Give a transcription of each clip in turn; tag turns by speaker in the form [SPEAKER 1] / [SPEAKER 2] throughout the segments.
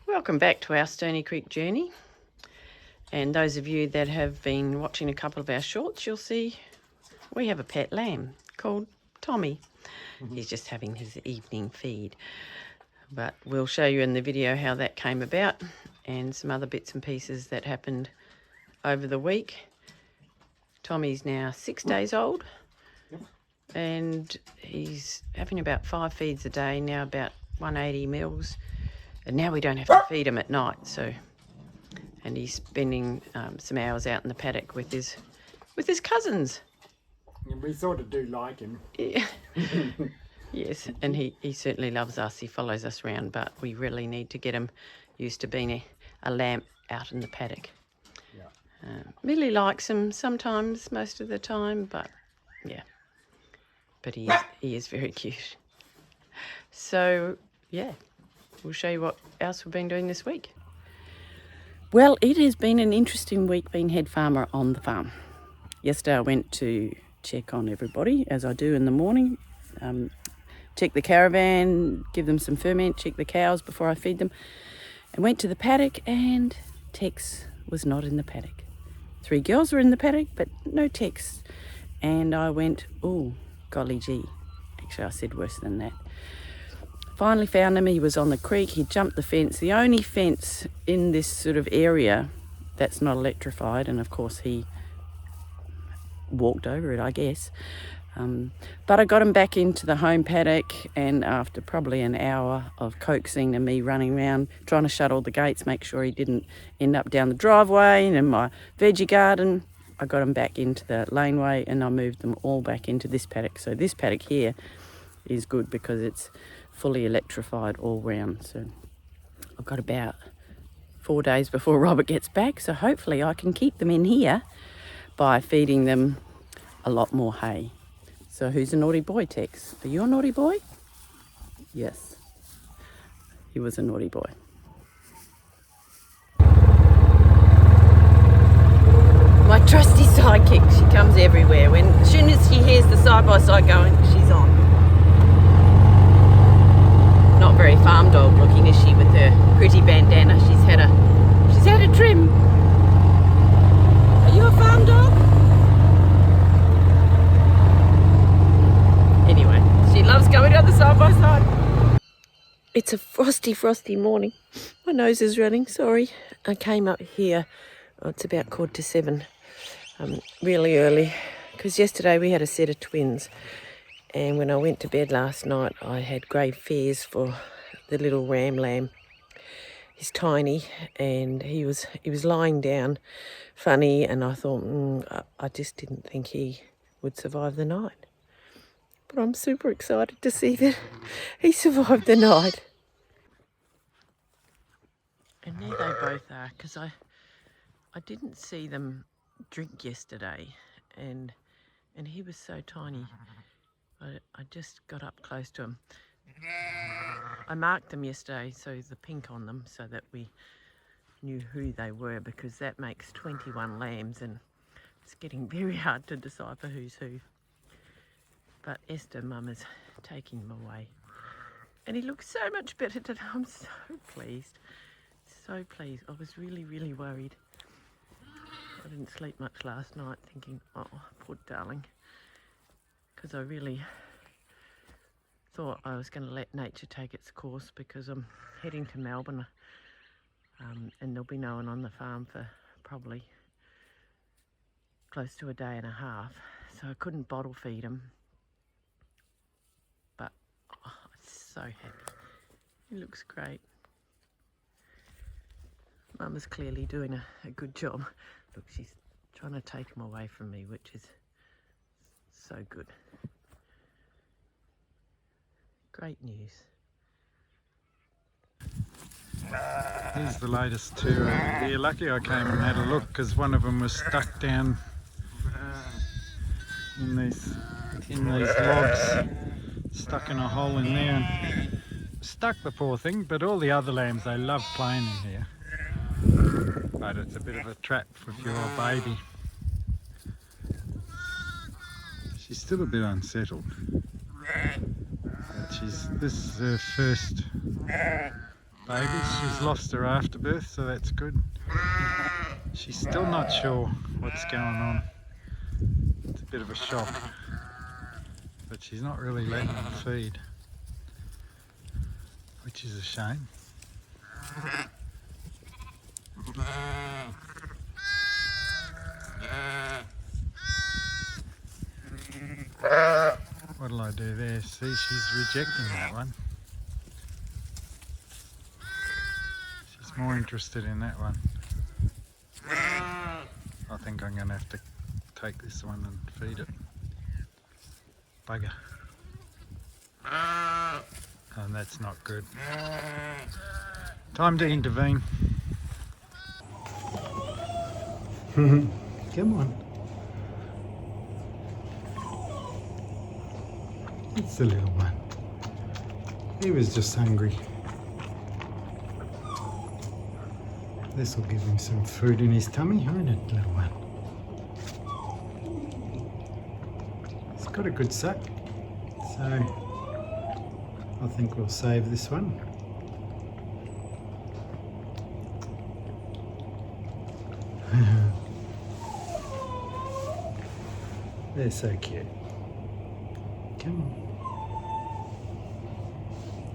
[SPEAKER 1] Welcome back to our Stony Creek journey. And those of you that have been watching a couple of our shorts, you'll see we have a pet lamb called Tommy. He's just having his evening feed. But we'll show you in the video how that came about and some other bits and pieces that happened over the week. Tommy's now 6 days old and he's having about 5 feeds a day, now about 180 mils. And now we don't have to feed him at night, and he's spending some hours out in the paddock with his cousins.
[SPEAKER 2] And we sort of do like him.
[SPEAKER 1] Yeah. Yes, and he certainly loves us. He follows us around, but we really need to get him used to being a lamb out in the paddock.
[SPEAKER 2] Yeah.
[SPEAKER 1] Millie likes him sometimes, most of the time, but yeah. But he is very cute. So, yeah. We'll show you what else we've been doing this week. Well, it has been an interesting week being head farmer on the farm. Yesterday I went to check on everybody, as I do in the morning. Check the caravan, give them some ferment, check the cows before I feed them. And went to the paddock and Tex was not in the paddock. 3 girls were in the paddock, but no Tex. And I went, oh, golly gee. Actually, I said worse than that. Finally found him. He was on the creek. He jumped the fence, the only fence in this sort of area that's not electrified, and of course he walked over it, I guess. But I got him back into the home paddock, and after probably an hour of coaxing and me running around trying to shut all the gates, make sure he didn't end up down the driveway and in my veggie garden, I got him back into the laneway and I moved them all back into this paddock. So this paddock here is good because it's fully electrified all round. So I've got about 4 days before Robert gets back, so hopefully I can keep them in here by feeding them a lot more hay. So who's a naughty boy, Tex? Are you a naughty boy? Yes, he was a naughty boy. My trusty sidekick, she comes everywhere. As soon as she hears the side-by-side going, she's on. Not very farm dog looking, is she, with her pretty bandana? She's had a trim. Are you a farm dog? Anyway, she loves going down the side by side. It's a frosty morning. My nose is running, sorry. I came up here, it's about 7:15, really early, because yesterday we had a set of twins. And when I went to bed last night, I had grave fears for the little ram lamb. He's tiny, and he was lying down funny, and I thought, I just didn't think he would survive the night. But I'm super excited to see that he survived the night. And there they both are, because I didn't see them drink yesterday, and he was so tiny. I just got up close to him. I marked them yesterday, so the pink on them, so that we knew who they were, because that makes 21 lambs and it's getting very hard to decipher who's who. But Esther, Mum, is taking him away. And he looks so much better today. I'm so pleased. So pleased. I was really, really worried. I didn't sleep much last night thinking, oh, poor darling. Because I really thought I was going to let nature take its course, because I'm heading to Melbourne and there'll be no one on the farm for probably close to a day and a half. So I couldn't bottle feed him. But I'm so happy. He looks great. Mum is clearly doing a good job. Look, she's trying to take him away from me, which is so good. Great news.
[SPEAKER 3] Here's the latest two. You're lucky I came and had a look, because one of them was stuck down in these logs, stuck in a hole in there, and stuck, the poor thing. But all the other lambs, they love playing in here. But it's a bit of a trap for your baby. She's still a bit unsettled. But this is her first babies. She's lost her afterbirth, so that's good. She's still not sure what's going on. It's a bit of a shock, but she's not really letting them feed, which is a shame. What'll I do there? See, she's rejecting that one. She's more interested in that one. I think I'm going to have to take this one and feed it. Bugger. And that's not good. Time to intervene. Come on. It's the little one. He was just hungry. This will give him some food in his tummy, won't it, little one? It's got a good suck, so I think we'll save this one. They're so cute. Come on.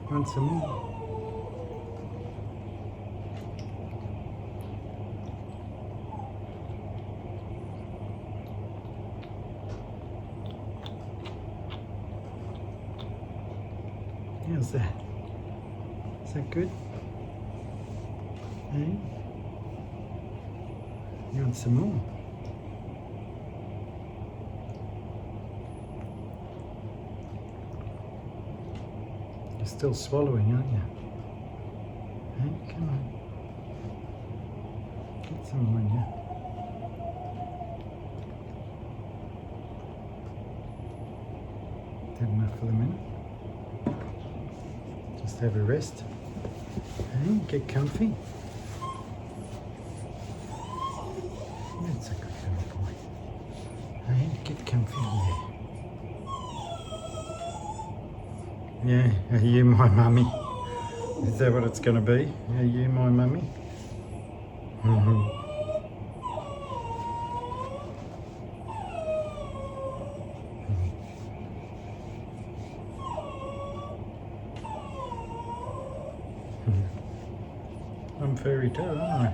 [SPEAKER 3] Want some more? How's that? Is that good? Hey? You want some more? You're still swallowing, aren't you? Hey, come on. Get some more in you. Had enough for the minute. Just have a rest. Hey, get comfy. That's a good little boy. Hey, get comfy there. Yeah, are you my mummy? Is that what it's going to be? Are you my mummy? I'm furry too, aren't I?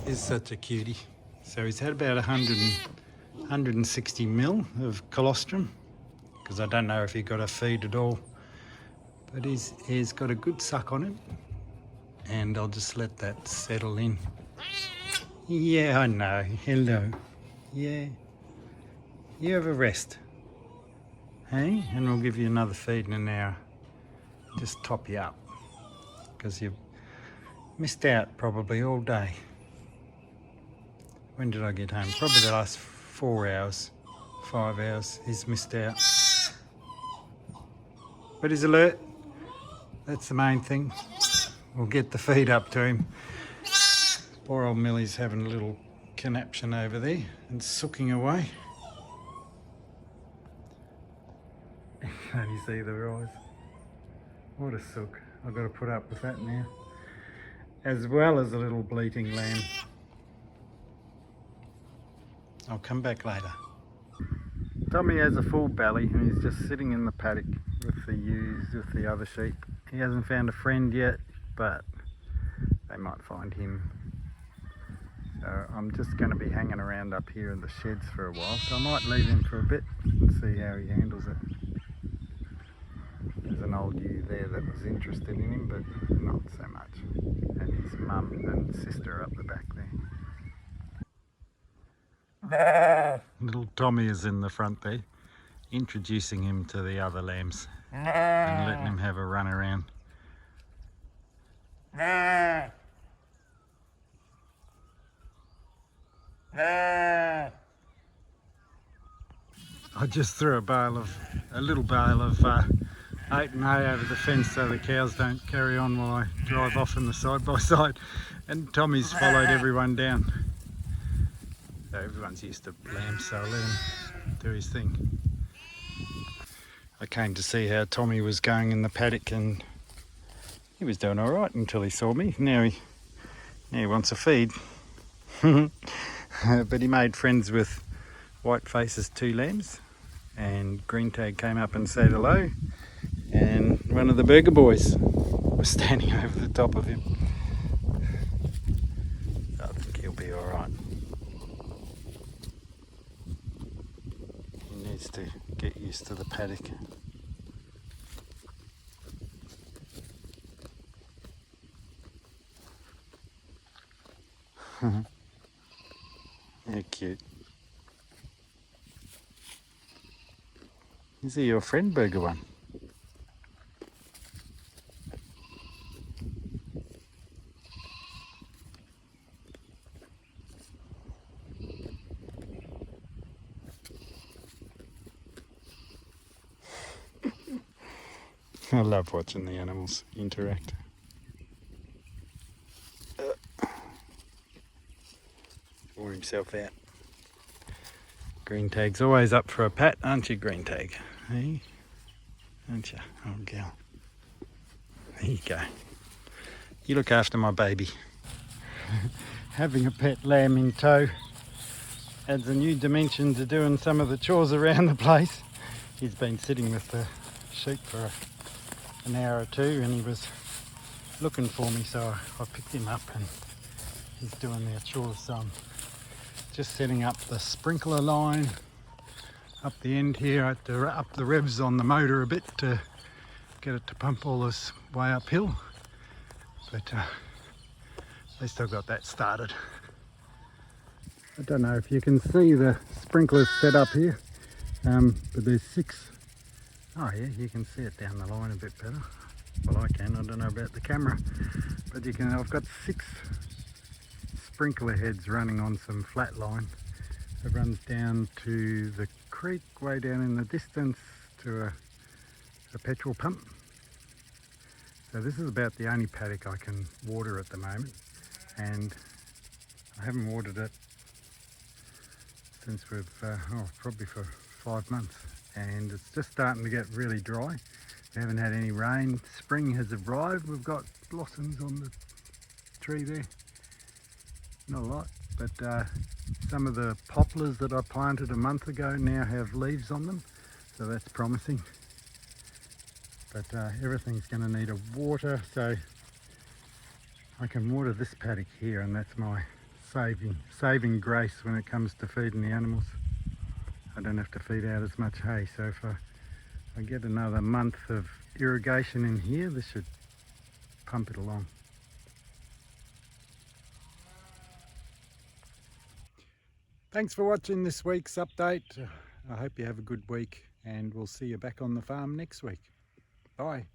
[SPEAKER 3] He's such a cutie. So he's had about 160 mil of colostrum, because I don't know if he got a feed at all. But he's got a good suck on it, and I'll just let that settle in. Yeah, I know. Hello. Yeah. You have a rest. Hey? And we'll give you another feed in an hour. Just top you up, because you've missed out probably all day. When did I get home? Probably the last 4 hours, 5 hours. He's missed out. But he's alert. That's the main thing. We'll get the feed up to him. Poor old Millie's having a little conniption over there and sooking away. Can you see the eyes? What a sook. I've got to put up with that now. As well as a little bleating lamb. I'll come back later. Tommy has a full belly and he's just sitting in the paddock with the ewes, with the other sheep. He hasn't found a friend yet, but they might find him. So I'm just going to be hanging around up here in the sheds for a while, so I might leave him for a bit and see how he handles it. There's an old ewe there that was interested in him, but not so much. And his mum and sister are up the back there. Little Tommy is in the front there, introducing him to the other lambs and letting him have a run around. I just threw a little bale of oat and hay over the fence so the cows don't carry on while I drive off in the side by side, and Tommy's followed everyone down. So everyone's used to lambs, so I'll let him do his thing. I came to see how Tommy was going in the paddock, and he was doing all right until he saw me. Now he wants a feed. But he made friends with Whiteface's 2 lambs, and Green Tag came up and said hello, and one of the burger boys was standing over the top of him. I think he'll be all right. He needs to get used to the paddock. How cute. Is he your friend, Burger One? I love watching the animals interact. Wore himself out. Green Tag's always up for a pat, aren't you, Green Tag? Hey? Aren't you? Oh, gal. There you go. You look after my baby. Having a pet lamb in tow adds a new dimension to doing some of the chores around the place. He's been sitting with the sheep for an hour or two, and he was looking for me, so I picked him up and he's doing their chores. So I'm just setting up the sprinkler line up the end here. I had to up the revs on the motor a bit to get it to pump all this way uphill, but at least I've got that started. I don't know if you can see the sprinklers set up here, but there's 6. Oh yeah, you can see it down the line a bit better. Well, I can. I don't know about the camera, but you can. I've got 6 sprinkler heads running on some flat line. It runs down to the creek way down in the distance to a petrol pump. So this is about the only paddock I can water at the moment, and I haven't watered it since we've probably for 5 months, and it's just starting to get really dry. We haven't had any rain. Spring has arrived. We've got blossoms on the tree there. Not a lot, but some of the poplars that I planted a month ago now have leaves on them, so that's promising. But everything's going to need a water, so I can water this paddock here, and that's my saving grace when it comes to feeding the animals. I don't have to feed out as much hay, so if I get another month of irrigation in here, this should pump it along. Thanks for watching this week's update. I hope you have a good week, and we'll see you back on the farm next week. Bye.